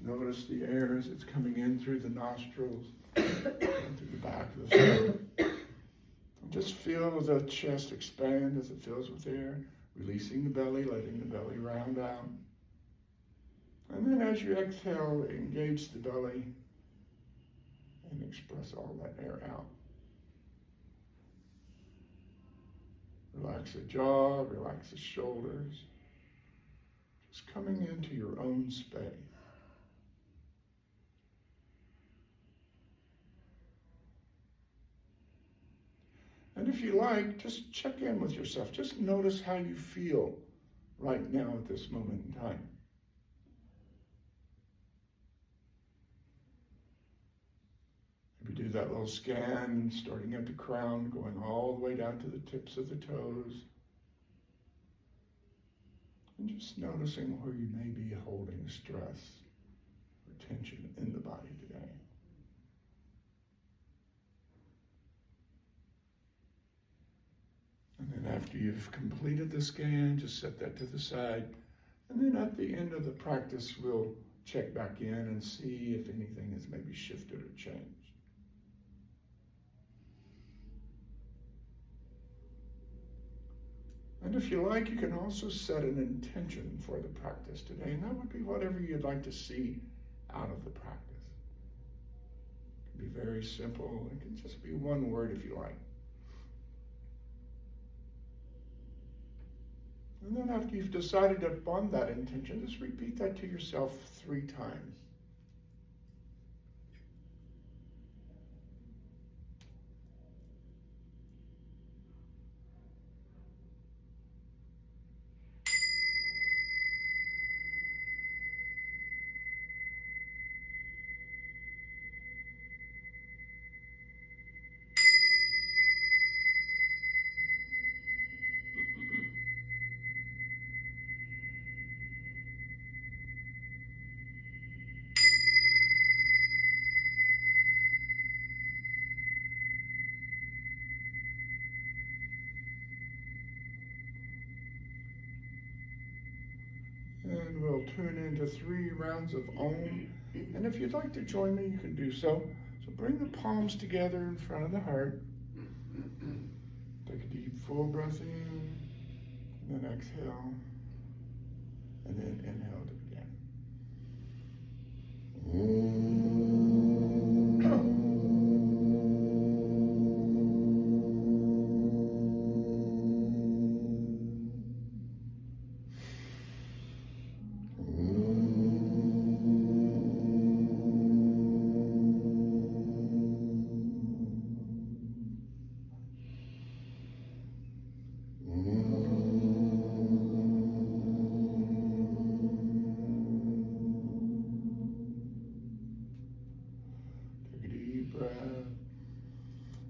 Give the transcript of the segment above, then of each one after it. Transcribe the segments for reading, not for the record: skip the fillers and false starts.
Notice the air as it's coming in through the nostrils, and through the back of the throat. And just feel the chest expand as it fills with air, releasing the belly, letting the belly round out. And then as you exhale, engage the belly and express all that air out. Relax the jaw, relax the shoulders. Just coming into your own space. And if you like, just check in with yourself. Just notice how you feel right now at this moment in time. Maybe do that little scan, starting at the crown, going all the way down to the tips of the toes. And just noticing where you may be holding stress or tension in the body today. And then after you've completed the scan, just set that to the side. And then at the end of the practice, we'll check back in and see if anything has maybe shifted or changed. And if you like, you can also set an intention for the practice today, and that would be whatever you'd like to see out of the practice. It can be very simple. It can just be one word if you like. And then after you've decided upon that intention, just repeat that to yourself 3 times. And we'll tune into 3 rounds of Om. And if you'd like to join me, you can do so. So bring the palms together in front of the heart. Take a deep, full breath in, and then exhale, and then inhale to begin.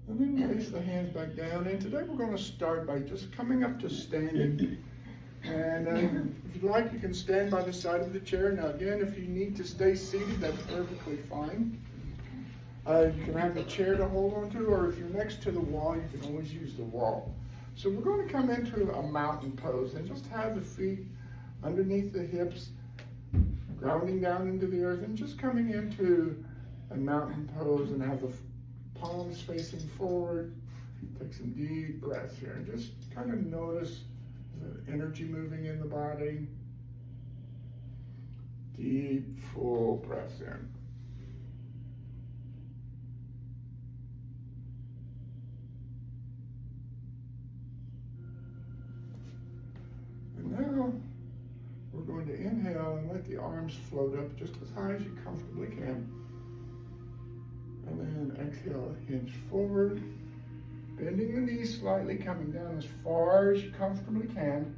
And then release the hands back down. And today we're going to start by just coming up to standing. And if you'd like, you can stand by the side of the chair. Now again, if you need to stay seated, that's perfectly fine. You can have a chair to hold onto, or if you're next to the wall, you can always use the wall. So we're going to come into a mountain pose and just have the feet underneath the hips, grounding down into the earth, and just coming into a mountain pose and have the palms facing forward. Take some deep breaths here and just kind of notice the energy moving in the body. Deep, full breaths in. And now we're going to inhale and let the arms float up just as high as you comfortably can. And then exhale, hinge forward, bending the knees slightly, coming down as far as you comfortably can.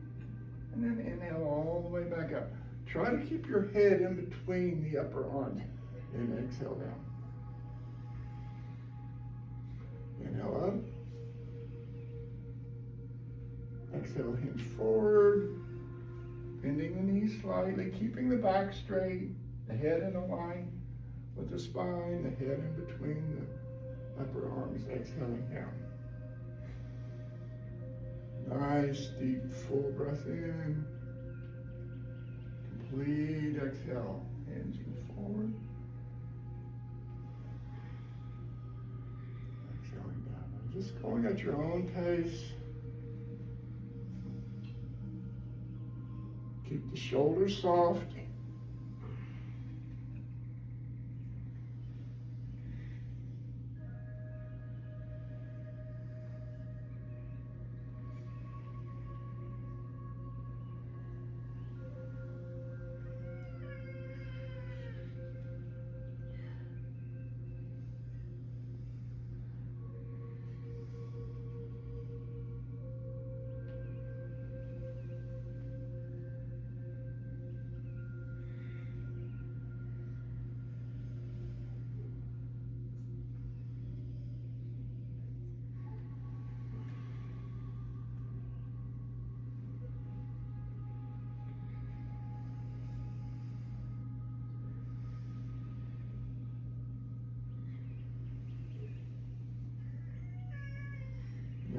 And then inhale all the way back up. Try to keep your head in between the upper arms. And exhale down. Inhale up. Exhale, hinge forward, bending the knees slightly, keeping the back straight, the head in a line with the spine, the head in between the upper arms, exhaling down. Nice, deep, full breath in. Complete exhale. Hinge hinging forward. Exhaling down. Just going at your own pace. Keep the shoulders soft.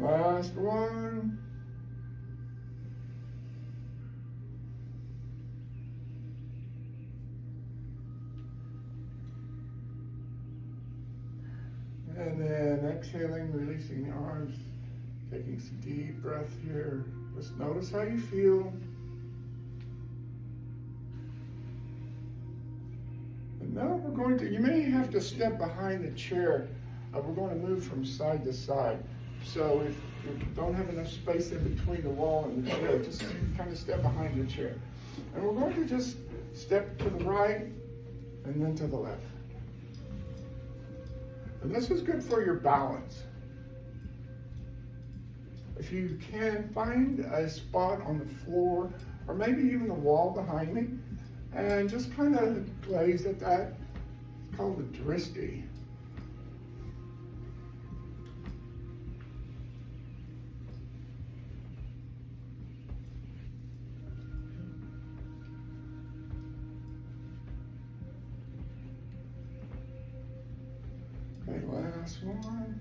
Last one. And then exhaling, releasing the arms, taking some deep breath here. Just notice how you feel. And now we're going to, you may have to step behind the chair. We're going to move from side to side. So if you don't have enough space in between the wall and the chair, just kind of step behind the chair. And we're going to just step to the right and then to the left. And this is good for your balance. If you can, find a spot on the floor or maybe even the wall behind me and just kind of glaze at that. It's called a dristi. Okay, last one.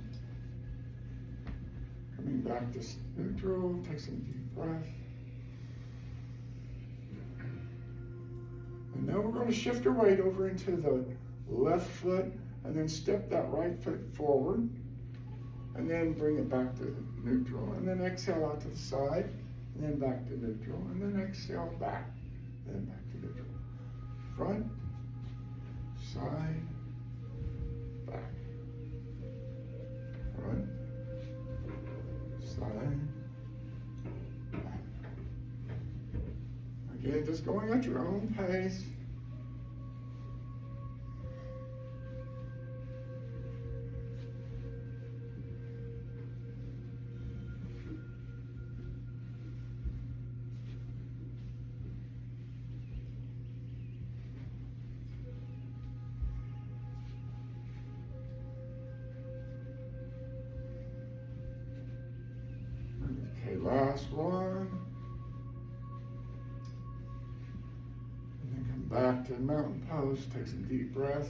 Coming back to neutral, take some deep breath. And now we're going to shift our weight over into the left foot and then step that right foot forward and then bring it back to neutral and then exhale out to the side and then back to neutral and then exhale back, then back to neutral. Front, side, back. Front, side, back. Again, just going at your own pace. Okay, last one. And then come back to mountain pose, take some deep breaths.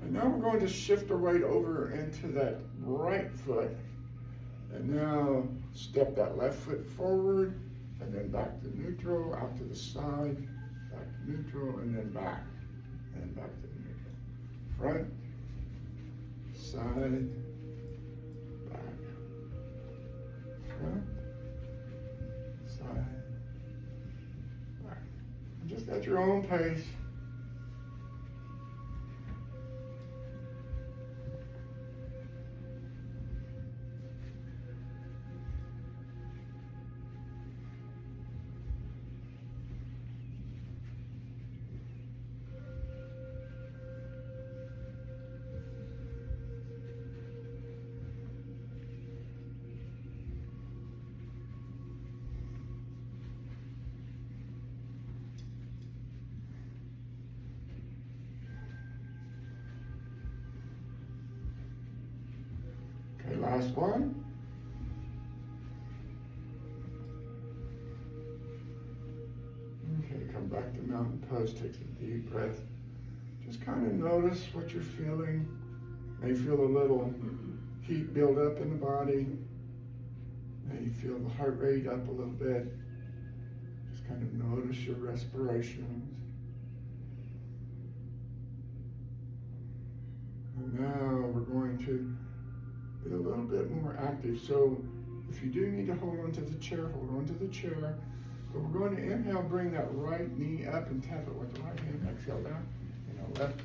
And now we're going to shift our weight over into that right foot. And now step that left foot forward, and then back to neutral, out to the side, back to neutral, and then back to neutral. Front, side, back, front, side, back. And just at your own pace. Okay, last one. Okay, come back to mountain pose, take some deep breath. Just kind of notice what you're feeling. May feel a little heat build up in the body. May feel the heart rate up a little bit. kind of notice your respirations. And now we're going to be a little bit more active. So if you do need to hold on to the chair, hold on to the chair. But we're going to inhale, bring that right knee up and tap it with the right hand. Exhale down. Inhale left.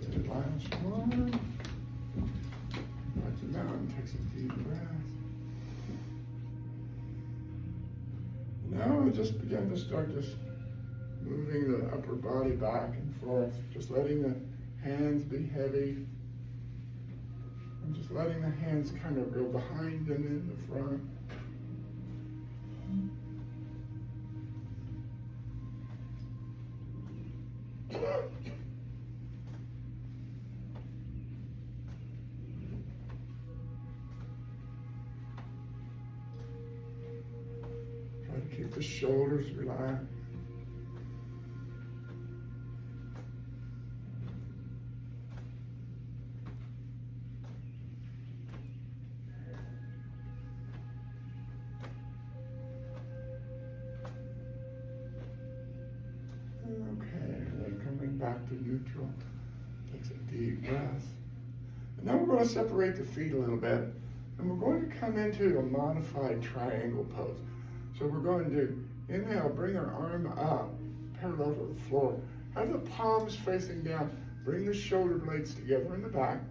Okay, last one. Right to mountain, take some deep breaths. Now we just begin to start just moving the upper body back and forth, just letting the hands be heavy, and just letting the hands kind of go behind and in the front. Try to keep the shoulders relaxed. Okay, and then coming back to neutral. Take some deep breaths. And now we're going to separate the feet a little bit, and we're going to come into a modified triangle pose. So we're going to inhale, bring our arm up, parallel to the floor. Have the palms facing down. Bring the shoulder blades together in the back.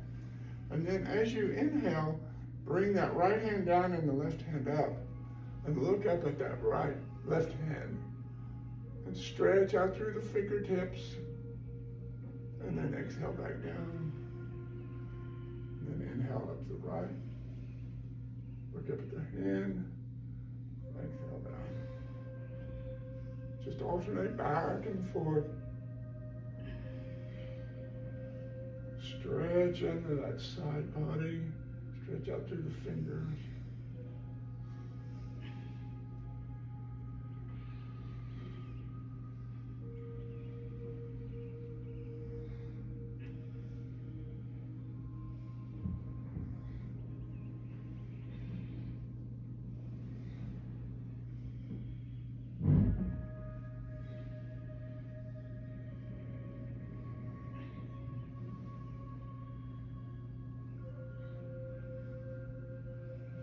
And then as you inhale, bring that right hand down and the left hand up. And look up at that left hand. And stretch out through the fingertips. And then exhale back down. And then inhale up to the right. Look up at the hand. Exhale down. Just alternate back and forth. Stretch into that side body. Stretch out through the fingers.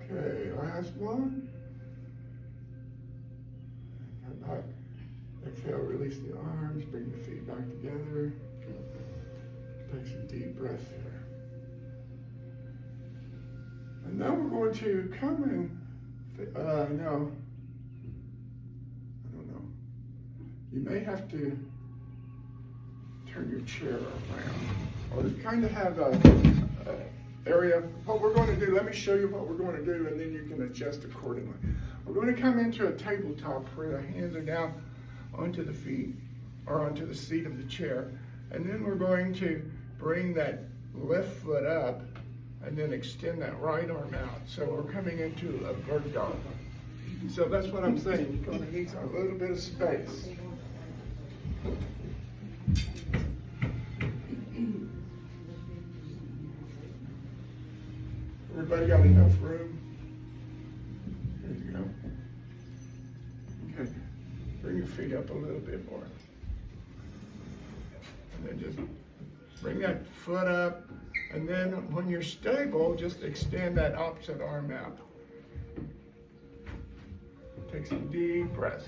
Okay, last one. Come back. Exhale, release the arms, bring the feet back together. Take some deep breaths here. And now we're going to come in, I don't know. You may have to turn your chair around, or you kind of have a area. What we're going to do, let me show you what we're going to do, and then you can adjust accordingly. We're going to come into a tabletop where the hands are down onto the feet, or onto the seat of the chair. And then we're going to bring that left foot up, and then extend that right arm out. So we're coming into a bird dog. So that's what I'm saying. You're going to need a little bit of space. Everybody got enough room? There you go. Okay. Bring your feet up a little bit more. And then just bring that foot up. And then when you're stable, just extend that opposite arm out. Take some deep breaths.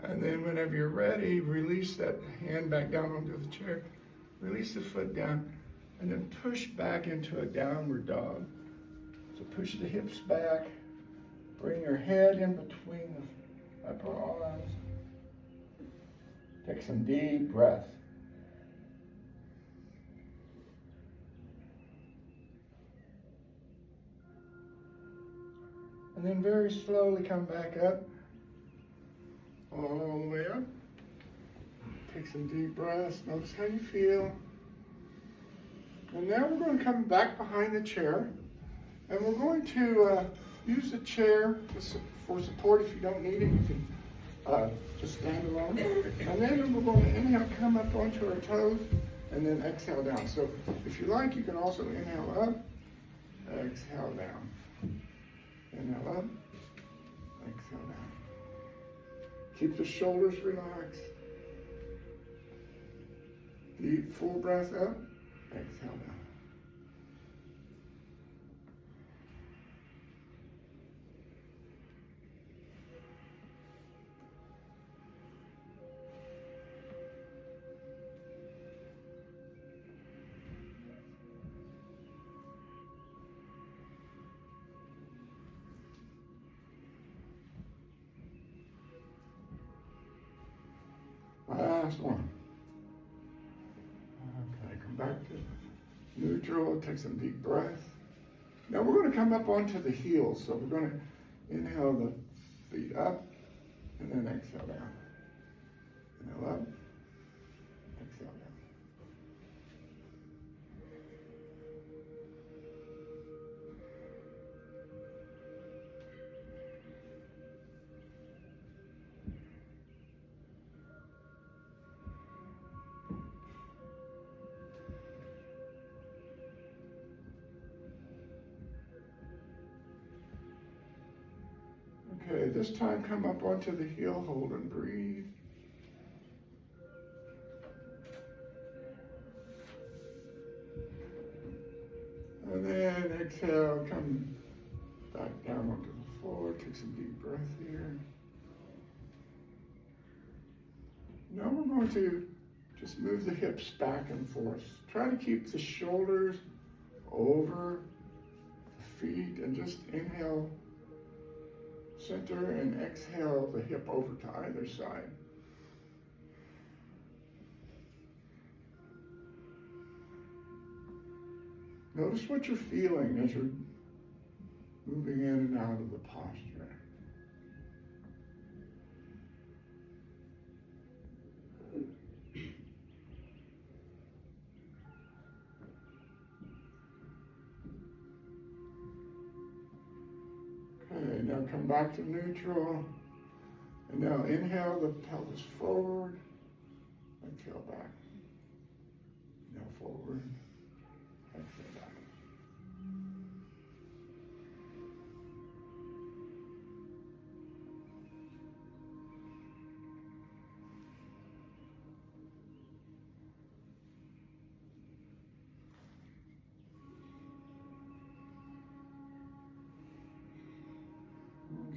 And then whenever you're ready, release that hand back down onto the chair. Release the foot down, and then push back into a downward dog. So push the hips back, bring your head in between the upper arms. Take some deep breaths. And then very slowly come back up. all the way up. Take some deep breaths. Notice how you feel. And now we're going to come back behind the chair. And we're going to use the chair for support. If you don't need it, you can just stand alone. And then we're going to inhale, come up onto our toes, and then exhale down. So if you like, you can also inhale up, exhale down. Inhale up, exhale down. Keep the shoulders relaxed. Deep, full breath up, exhale down. Last one. Okay, come back to neutral, take some deep breath. Now we're going to come up onto the heels. So we're going to inhale the feet up and then exhale down. Inhale up, exhale down. Okay, this time come up onto the heel hold and breathe. And then exhale, come back down onto the floor. Take some deep breath here. Now we're going to just move the hips back and forth. Try to keep the shoulders over the feet and just inhale center and exhale the hip over to either side. Notice what you're feeling as you're moving in and out of the posture. Okay, now come back to neutral. And now inhale the pelvis forward. Exhale back. Inhale forward. Exhale back.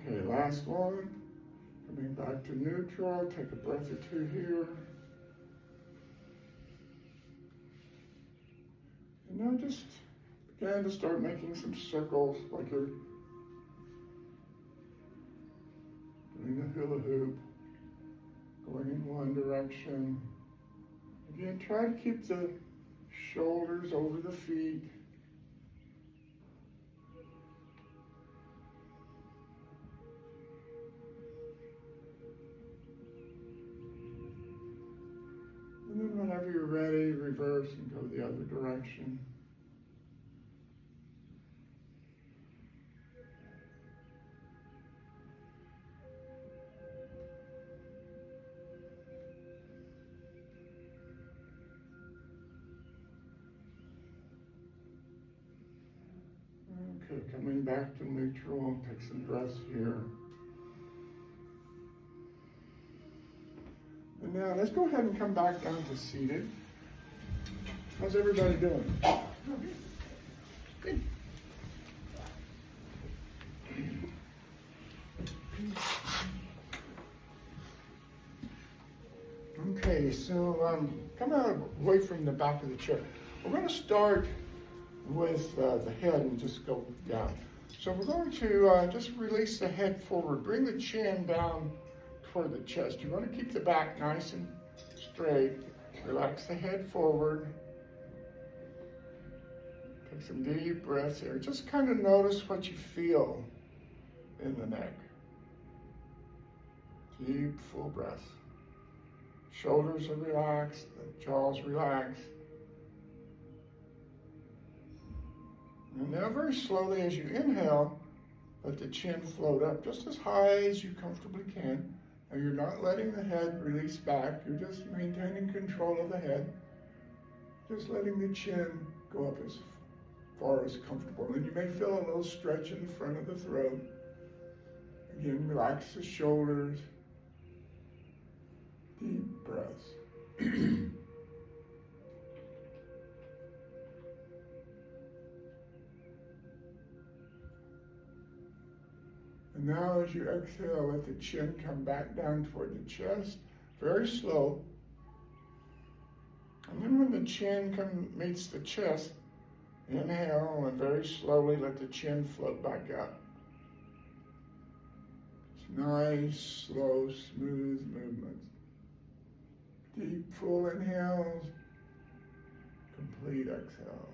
Okay, last one. Coming back to neutral. Take a breath or two here. And now just begin to start making some circles like you're doing a hula hoop, going in one direction. Again, try to keep the shoulders over the feet. And then whenever you're ready, reverse and go the other direction. Okay, coming back to neutral, take some breaths here. And now let's go ahead and come back down to seated. How's everybody doing? Good. Okay, so come out away from the back of the chair. We're going to start with the head and just go down. So we're going to just release the head forward. Bring the chin down toward the chest. You want to keep the back nice and straight. Relax the head forward. Take some deep breaths here. Just kind of notice what you feel in the neck. Deep, full breath. Shoulders are relaxed, the jaw's relaxed. And now very slowly as you inhale, let the chin float up just as high as you comfortably can. Now you're not letting the head release back, you're just maintaining control of the head. Just letting the chin go up as far as comfortable. And you may feel a little stretch in the front of the throat. Again, relax the shoulders. Deep breaths. And now as you exhale, let the chin come back down toward the chest, very slow. And then when the chin meets the chest, inhale and very slowly let the chin float back up. It's nice, slow, smooth movements. Deep, full inhales, complete exhale.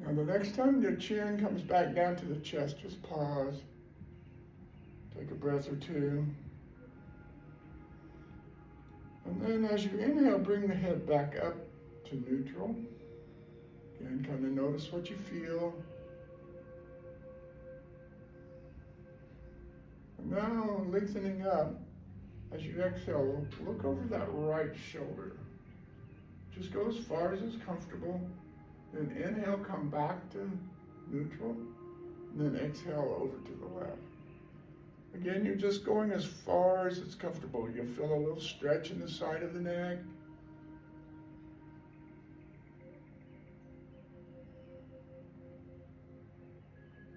Now the next time your chin comes back down to the chest, just pause. Take a breath or two. And then as you inhale, bring the head back up to neutral. Again, kind of notice what you feel. And now lengthening up, as you exhale, look over that right shoulder. Just go as far as is comfortable. Then inhale, come back to neutral. And then exhale over to the left. Again, you're just going as far as it's comfortable. You'll feel a little stretch in the side of the neck.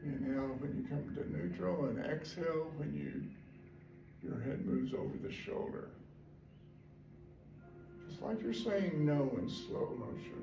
Inhale when you come to neutral, and exhale when your head moves over the shoulder. Just like you're saying no in slow motion.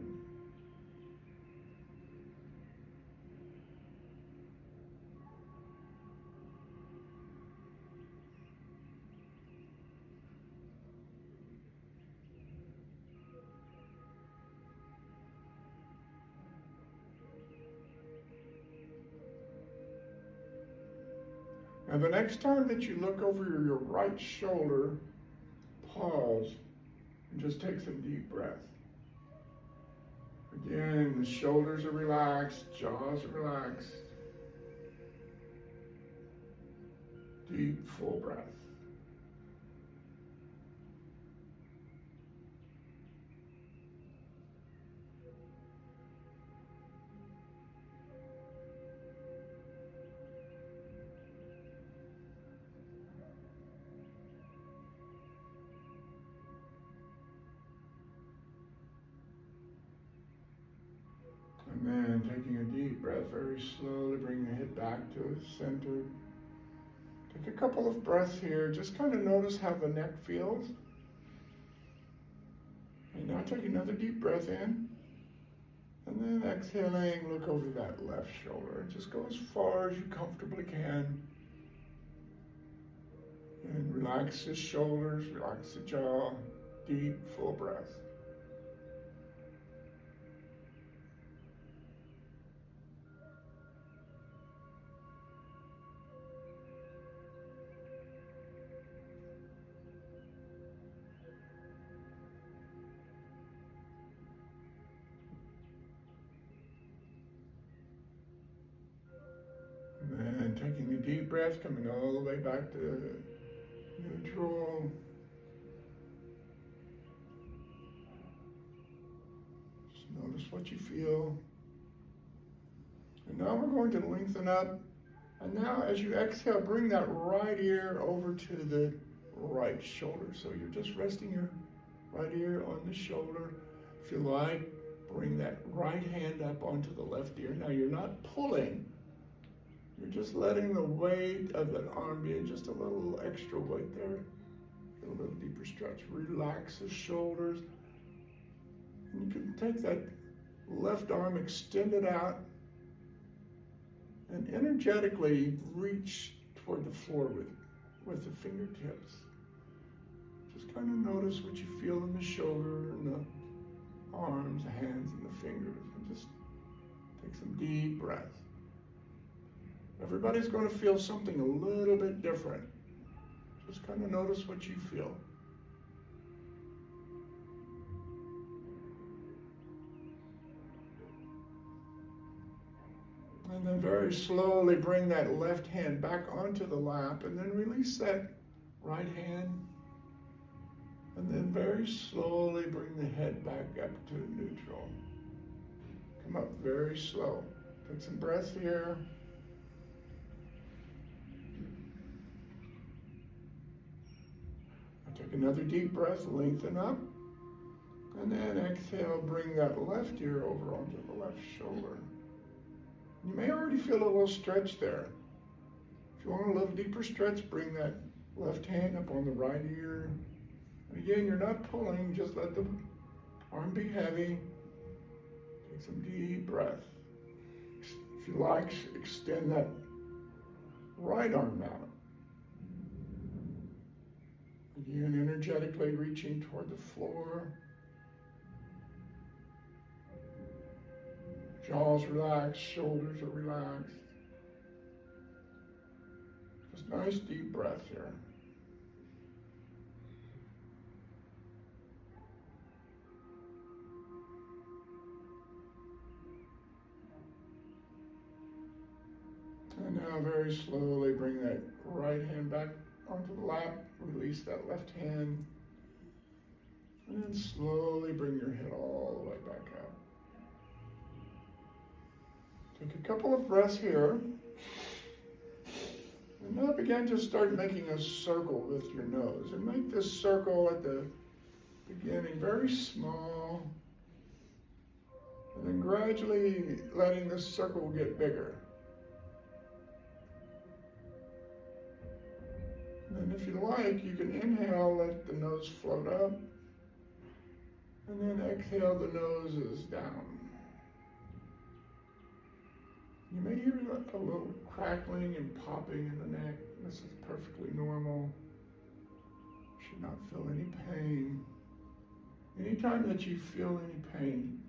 Now the next time that you look over your right shoulder, pause and just take some deep breath. Again, the shoulders are relaxed, jaws are relaxed. Deep, full breath. And then taking a deep breath very slowly, bring the head back to center. Take a couple of breaths here. Just kind of notice how the neck feels. And now take another deep breath in. And then exhaling, look over that left shoulder. Just go as far as you comfortably can. And relax the shoulders, relax the jaw. Deep, full breath. And taking a deep breath, coming all the way back to neutral. Just notice what you feel. And now we're going to lengthen up. And now as you exhale, bring that right ear over to the right shoulder. So you're just resting your right ear on the shoulder. If you like, bring that right hand up onto the left ear. Now you're not pulling. You're just letting the weight of that arm be just a little extra weight there. A little bit deeper stretch. Relax the shoulders. And you can take that left arm, extend it out, And energetically reach toward the floor with the fingertips. Just kind of notice what you feel in the shoulder and the arms, the hands, and the fingers. And just take some deep breaths. Everybody's going to feel something a little bit different. Just kind of notice what you feel. And then very slowly bring that left hand back onto the lap and then release that right hand. And then very slowly bring the head back up to neutral. Come up very slow. Take some breaths here. Take another deep breath, lengthen up. And then exhale, bring that left ear over onto the left shoulder. You may already feel a little stretch there. If you want a little deeper stretch, bring that left hand up on the right ear. And again, you're not pulling, just let the arm be heavy. Take some deep breath. If you like, extend that right arm out. Again, energetically reaching toward the floor. Jaws relaxed, shoulders are relaxed. Just nice deep breath here. And now very slowly bring that right hand back onto the lap. Release that left hand. And then slowly bring your head all the way back up. Take a couple of breaths here. And now begin to start making a circle with your nose. And make this circle at the beginning very small. And then gradually letting this circle get bigger. And then if you like, you can inhale, let the nose float up. And then exhale, the nose is down. You may hear a little crackling and popping in the neck. This is perfectly normal. You should not feel any pain. Anytime that you feel any pain,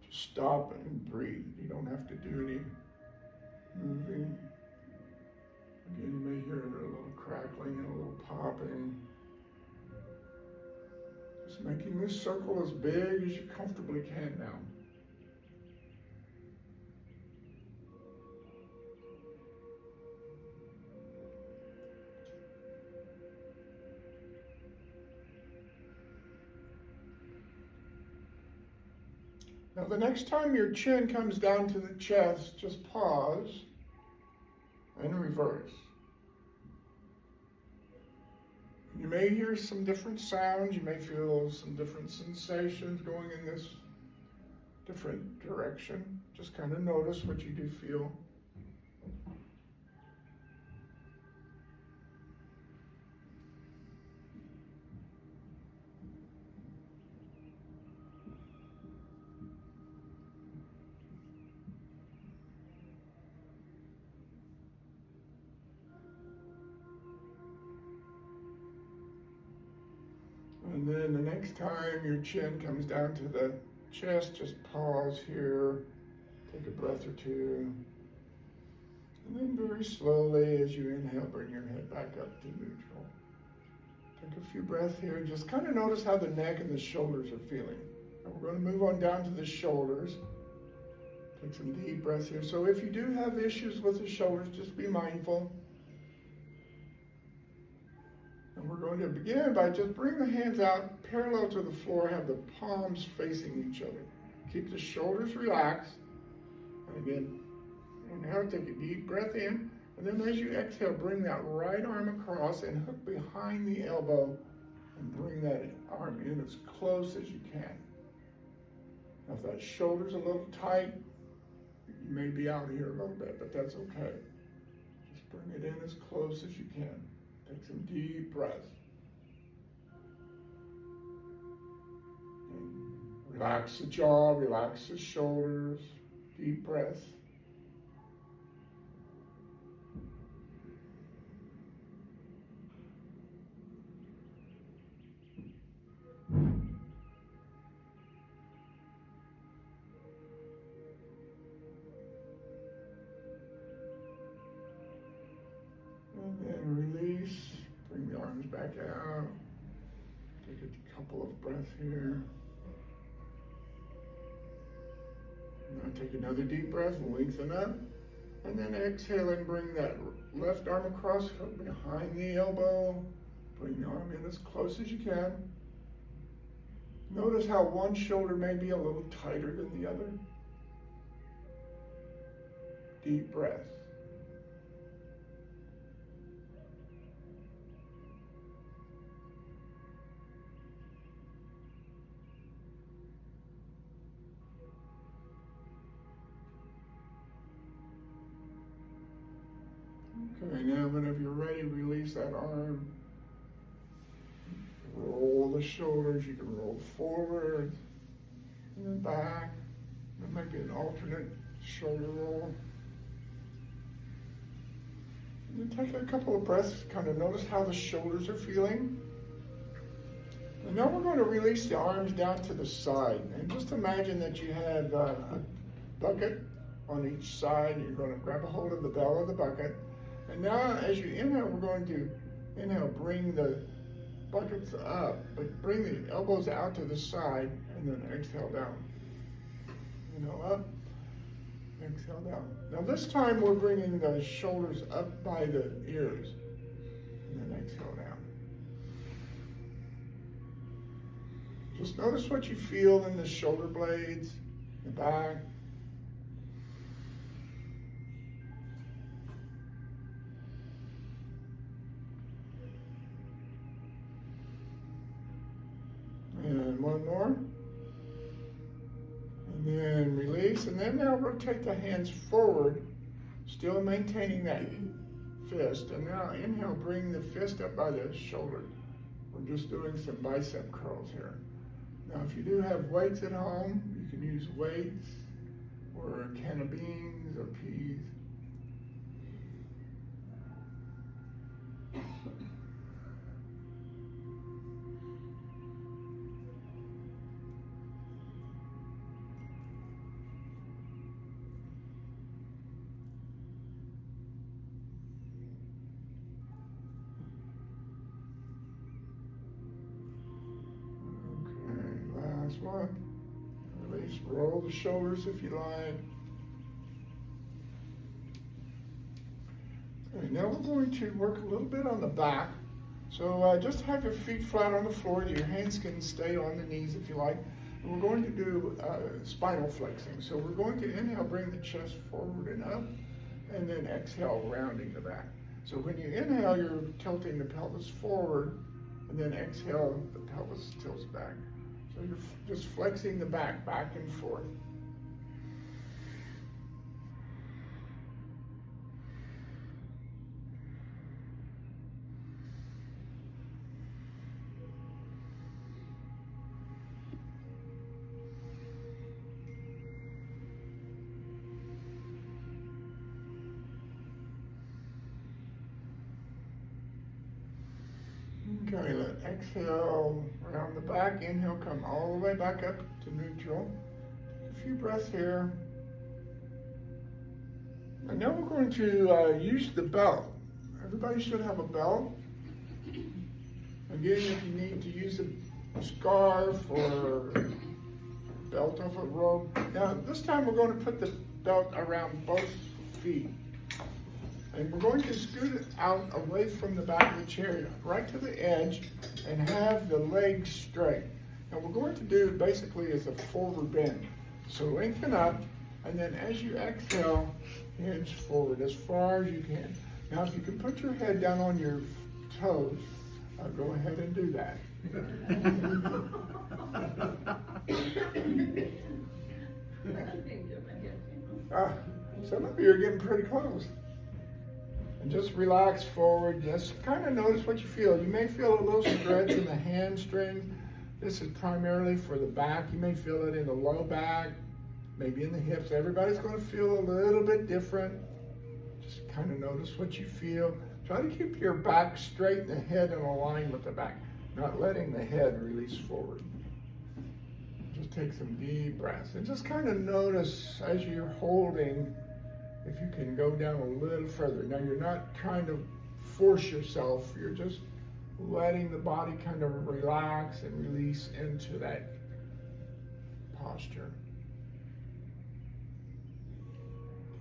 just stop and breathe. You don't have to do any moving. Again, you may hear a little crackling and a little popping. Just making this circle as big as you comfortably can now. Now the next time your chin comes down to the chest, just pause and reverse. You may hear some different sounds, you may feel some different sensations going in this different direction. Just kind of notice what you do feel. And then the next time your chin comes down to the chest, just pause here, take a breath or two. And then very slowly, as you inhale, bring your head back up to neutral. Take a few breaths here and just kind of notice how the neck and the shoulders are feeling. And we're going to move on down to the shoulders. Take some deep breaths here. So if you do have issues with the shoulders, just be mindful. And we're going to begin by just bring the hands out parallel to the floor, have the palms facing each other. Keep the shoulders relaxed. And again, inhale, take a deep breath in. And then as you exhale, bring that right arm across and hook behind the elbow and bring that arm in as close as you can. Now if that shoulder's a little tight, you may be out here a little bit, but that's okay. Just bring it in as close as you can. Take some deep breaths. And relax the jaw, relax the shoulders. Deep breath. couple of breaths here. Now take another deep breath, lengthen up, and then exhale and bring that left arm across behind the elbow. Bring the arm in as close as you can. Notice how one shoulder may be a little tighter than the other. Deep breath. Okay, now whenever you're ready, release that arm. Roll the shoulders. You can roll forward and then back. There might be an alternate shoulder roll. And then take a couple of breaths, kind of notice how the shoulders are feeling. And now we're going to release the arms down to the side. And just imagine that you have a bucket on each side. You're going to grab a hold of the bell of the bucket. And now as you inhale, we're going to inhale, bring the buckets up, but bring the elbows out to the side, and then exhale down. Inhale up, exhale down. Now this time we're bringing the shoulders up by the ears, and then exhale down. Just notice what you feel in the shoulder blades, the back. And one more. And then release. And then now rotate the hands forward, still maintaining that fist. And now inhale, bring the fist up by the shoulder. We're just doing some bicep curls here. Now if you do have weights at home, you can use weights or a can of beans or peas. One. Release, roll the shoulders if you like. Okay, now we're going to work a little bit on the back. So just have your feet flat on the floor. Your hands can stay on the knees if you like. And we're going to do spinal flexing. So we're going to inhale, bring the chest forward and up, and then exhale, rounding the back. So when you inhale, you're tilting the pelvis forward, and then exhale, the pelvis tilts back. So you're just flexing the back and forth. Okay, let exhale around the back. Inhale, come all the way back up to neutral. A few breaths here. And now we're going to use the belt. Everybody should have a belt. Again, if you need to use a scarf or belt off a rope. Now, this time we're going to put the belt around both feet. And we're going to scoot it out away from the back of the chair, right to the edge, and have the legs straight. And we're going to do basically is a forward bend. So lengthen up, and then as you exhale, hinge forward as far as you can. Now if you can put your head down on your toes, go ahead and do that. Some of you are getting pretty close. And just relax forward. Just kind of notice what you feel. You may feel a little stretch in the hamstring. This is primarily for the back. You may feel it in the low back, maybe in the hips. Everybody's going to feel a little bit different. Just kind of notice what you feel. Try to keep your back straight and the head in line with the back, not letting the head release forward. Just take some deep breaths and just kind of notice as you're holding if you can go down a little further. Now you're not trying to force yourself, you're just letting the body kind of relax and release into that posture.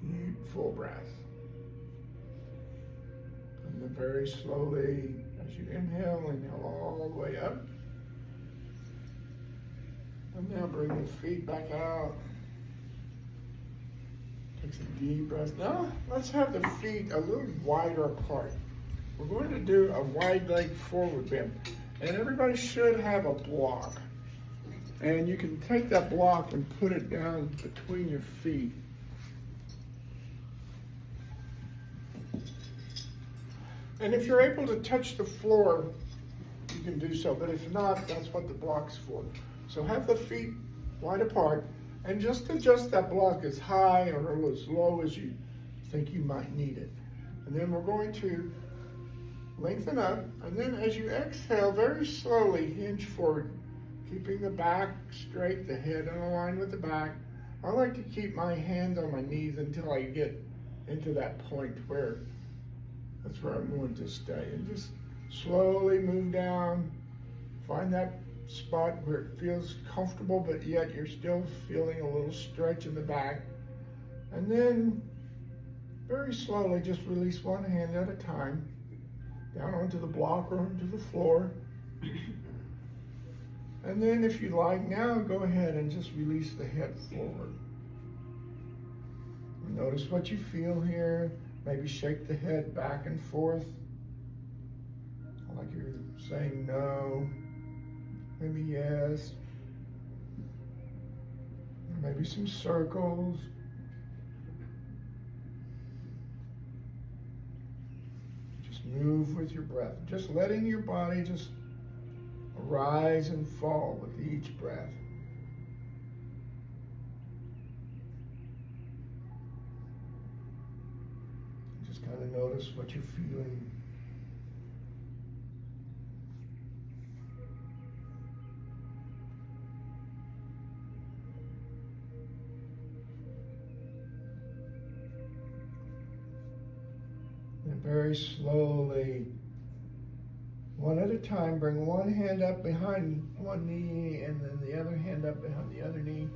Deep, full breath. And then very slowly, as you inhale all the way up. And now bring the feet back out. Take some deep breaths. Now, let's have the feet a little wider apart. We're going to do a wide leg forward bend. And everybody should have a block. And you can take that block and put it down between your feet. And if you're able to touch the floor, you can do so. But if not, that's what the block's for. So have the feet wide apart and just adjust that block as high or as low as you think you might need it. And then we're going to lengthen up. And then as you exhale, very slowly hinge forward, keeping the back straight, the head in line with the back. I like to keep my hands on my knees until I get into that point where that's where I'm going to stay. And just slowly move down. Find that spot where it feels comfortable, but yet you're still feeling a little stretch in the back. And then very slowly just release one hand at a time, down onto the block or onto the floor. And then if you like, now go ahead and just release the head forward. Notice what you feel here. Maybe shake the head back and forth, like you're saying no, maybe yes, maybe some circles. Just move with your breath, just letting your body just rise and fall with each breath. Just kind of notice what you're feeling. And very slowly, one at a time, bring one hand up behind one knee and then the other hand up behind the other knee.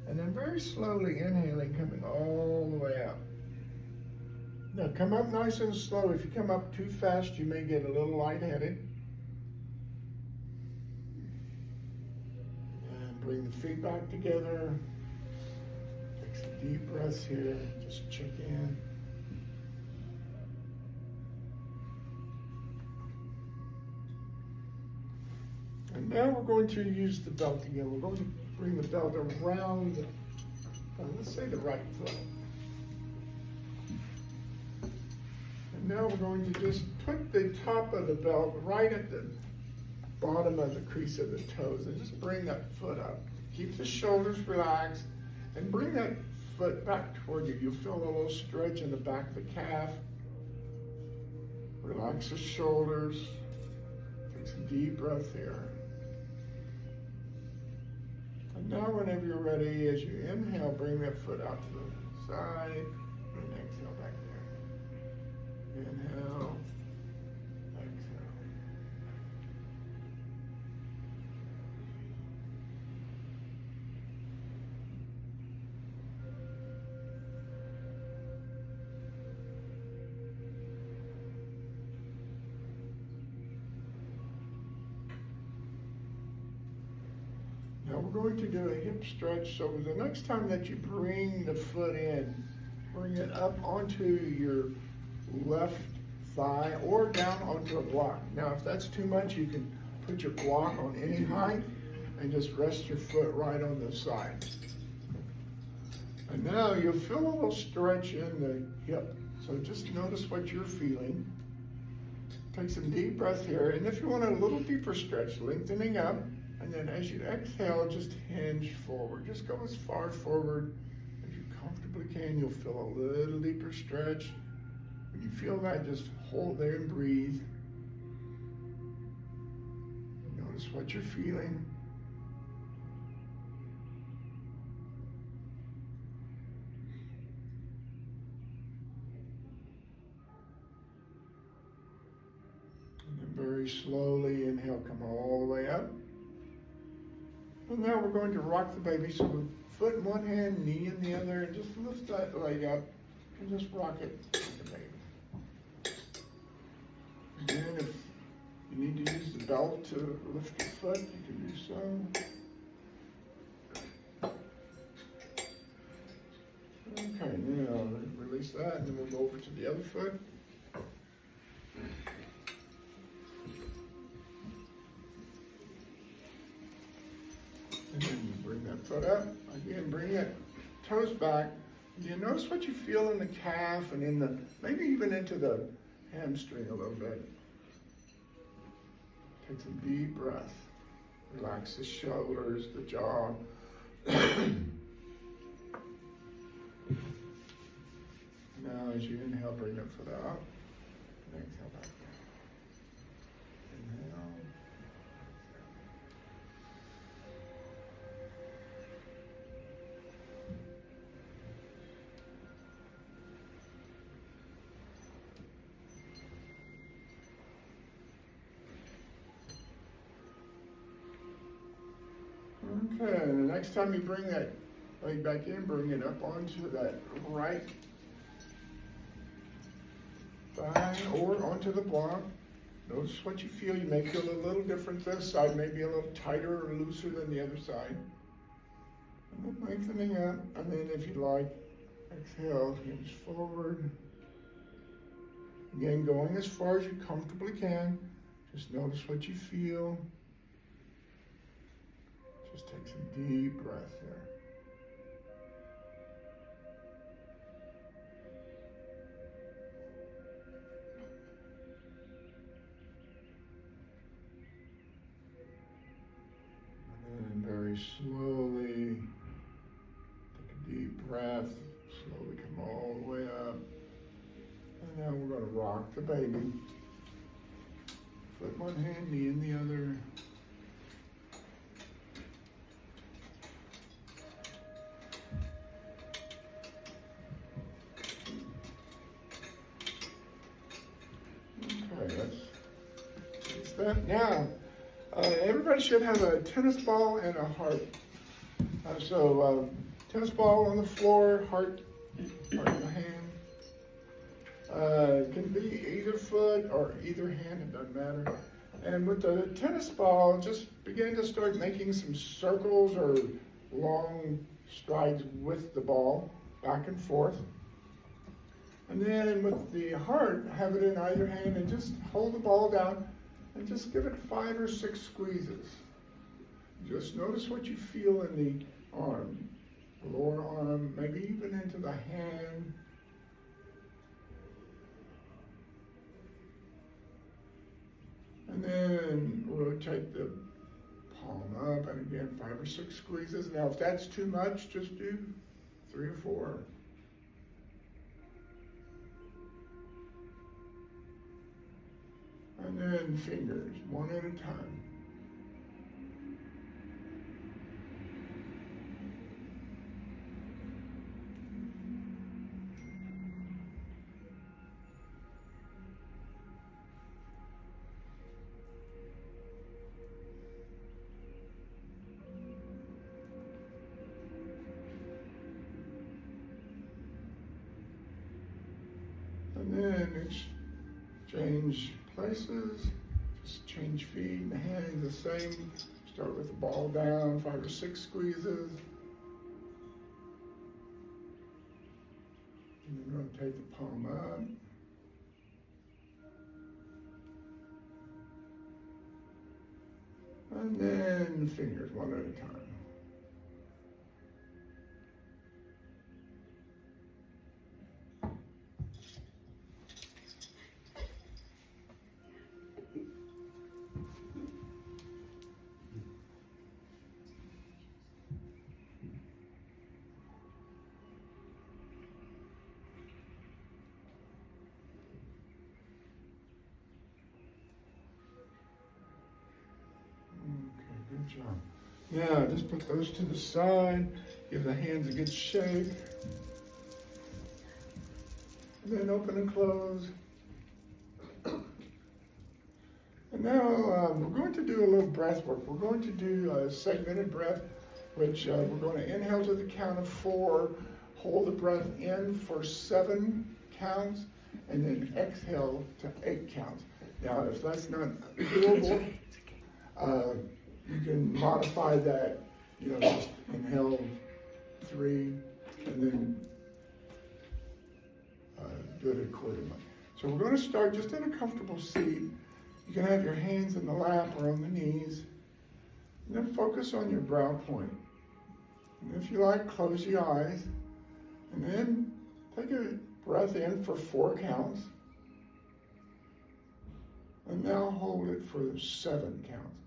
And then very slowly inhaling, coming all the way up. Now come up nice and slow. If you come up too fast, you may get a little lightheaded. And bring the feet back together. Take some deep breaths here. Just check in. And now we're going to use the belt again. We're going to bring the belt around, let's say the right foot. And now we're going to just put the top of the belt right at the bottom of the crease of the toes and just bring that foot up. Keep the shoulders relaxed and bring that foot back toward you. You'll feel a little stretch in the back of the calf. Relax the shoulders. Take some deep breath here. And now whenever you're ready, as you inhale, bring that foot out to the side and exhale back there. Inhale, exhale. Now we're going to do a hip stretch, so the next time that you bring the foot in, bring it up onto your left thigh or down onto a block. Now if that's too much, you can put your block on any height and just rest your foot right on the side. And now you'll feel a little stretch in the hip, so just notice what you're feeling. Take some deep breath here, and if you want a little deeper stretch, lengthening up. And then as you exhale, just hinge forward. Just go as far forward as you comfortably can. You'll feel a little deeper stretch. When you feel that, just hold there and breathe. Notice what you're feeling. And then very very slowly inhale, come all the way up. And now we're going to rock the baby. So foot in one hand, knee in the other, and just lift that leg up and just rock it like a baby. Again, if you need to use the belt to lift your foot, you can do so. Okay, now release that, and then we'll go over to the other foot. And then bring that foot up. Again, bring that toes back. You notice what you feel in the calf and in the, maybe even into the hamstring a little bit. Take some deep breath. Relax the shoulders, the jaw. Now, as you inhale, bring that foot out. And exhale back down. Inhale. Okay, and the next time you bring that leg back in, bring it up onto that right thigh or onto the block. Notice what you feel. You may feel a little different this side, maybe a little tighter or looser than the other side. And then lengthening up, and then if you like, exhale, hinge forward. Again, going as far as you comfortably can. Just notice what you feel. Just take some deep breath there. And then very slowly take a deep breath. Slowly come all the way up. And now we're going to rock the baby. Foot in one hand, knee in the other. That's that. Now, everybody should have a tennis ball and a heart. Tennis ball on the floor, heart in the hand. It can be either foot or either hand, it doesn't matter. And with the tennis ball, just begin to start making some circles or long strides with the ball, back and forth. And then with the heart, have it in either hand and just hold the ball down and just give it 5 or 6 squeezes. Just notice what you feel in the arm, the lower arm, maybe even into the hand. And then rotate the palm up, and again, 5 or 6 squeezes. Now, if that's too much, just do 3 or 4. And then fingers, one at a time. And then exchange places, just change feet and hands the same. Start with the ball down, 5 or 6 squeezes. And then rotate the palm up. And then fingers, one at a time. Good job. Now, just put those to the side. Give the hands a good shake. And then open and close. And And now we're going to do a little breath work. We're going to do a segmented breath, which we're going to inhale to the count of 4, hold the breath in for 7 counts, and then exhale to 8 counts. Now, if that's not doable, you can modify that, just inhale 3, and then do it accordingly. So we're going to start just in a comfortable seat. You can have your hands in the lap or on the knees, and then focus on your brow point. And if you like, close your eyes, and then take a breath in for 4 counts, and now hold it for 7 counts.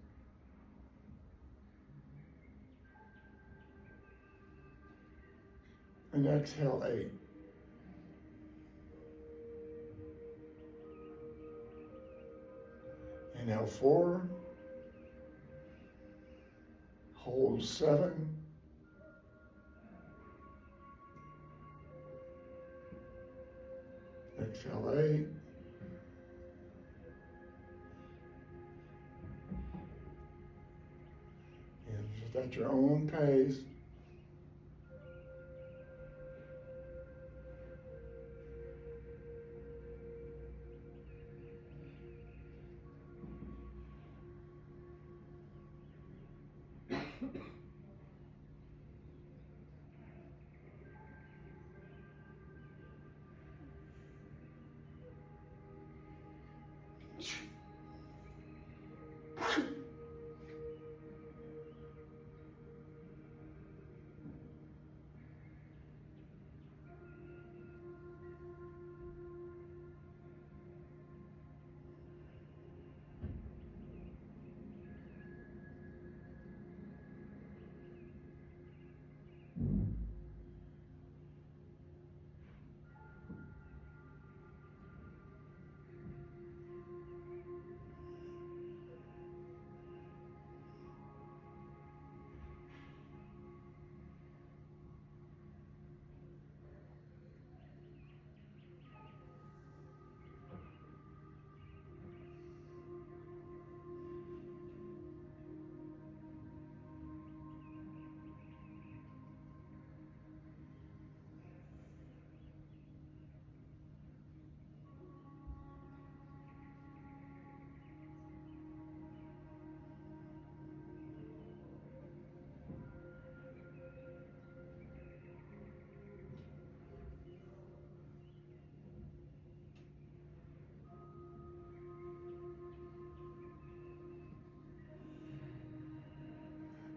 And exhale 8. Inhale 4, hold 7, exhale 8, and just at your own pace.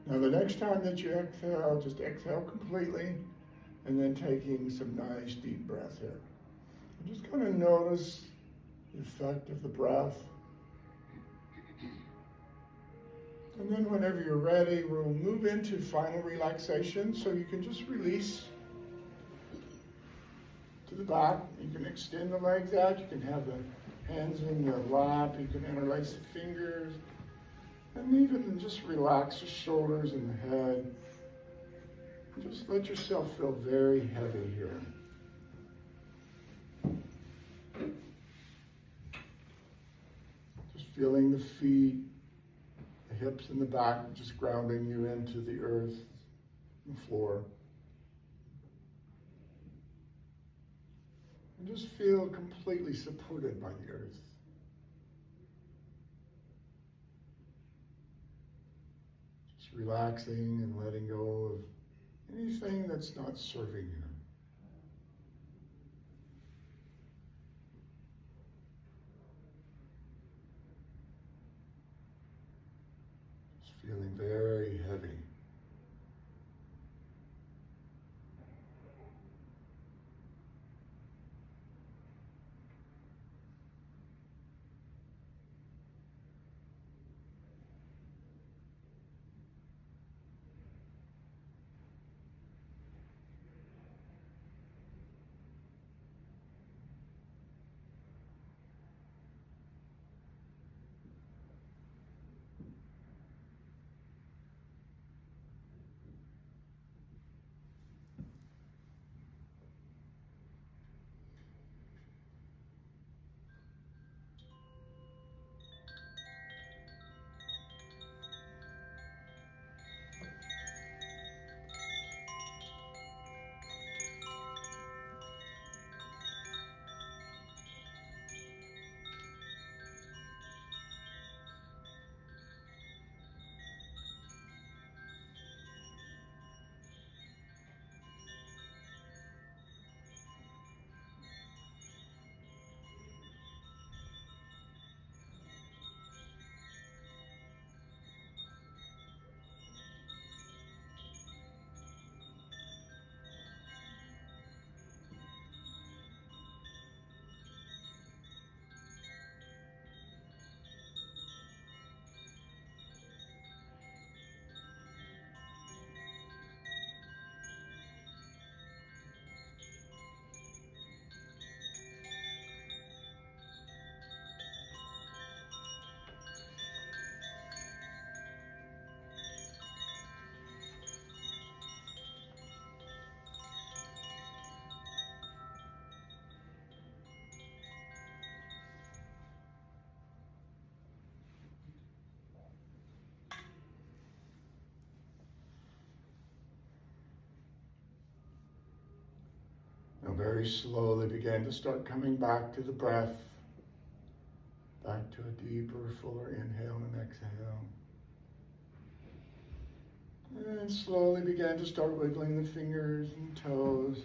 Now the next time that you exhale, just exhale completely, and then taking some nice deep breath here. I'm just going to notice the effect of the breath. And then whenever you're ready, we'll move into final relaxation, so you can just release to the back. You can extend the legs out, you can have the hands in your lap, you can interlace the fingers, and even just relax the shoulders and the head. Just let yourself feel very heavy here. Just feeling the feet, the hips and the back, just grounding you into the earth and floor. And just feel completely supported by the earth. Just relaxing and letting go of anything that's not serving you. Just feeling very heavy. very slowly begin to start coming back to the breath. Back to a deeper, fuller inhale and exhale. And slowly begin to start wiggling the fingers and toes.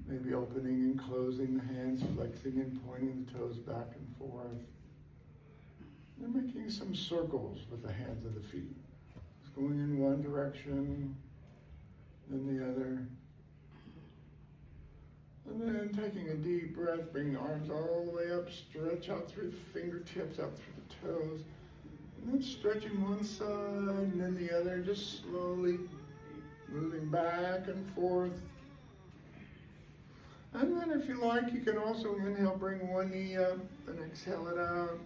Maybe opening and closing the hands, flexing and pointing the toes back and forth. And making some circles with the hands of the feet. Just going in one direction, then the other. And then taking a deep breath, bring the arms all the way up, stretch out through the fingertips, out through the toes. And then stretching one side and then the other, just slowly moving back and forth. And then if you like, you can also inhale, bring one knee up and exhale it out.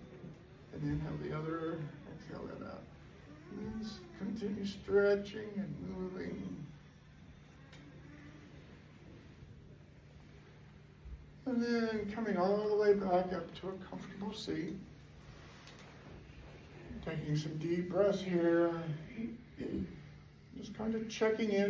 And inhale the other, exhale it out. And just continue stretching and moving. And then coming all the way back up to a comfortable seat. Taking some deep breaths here. Just kind of checking in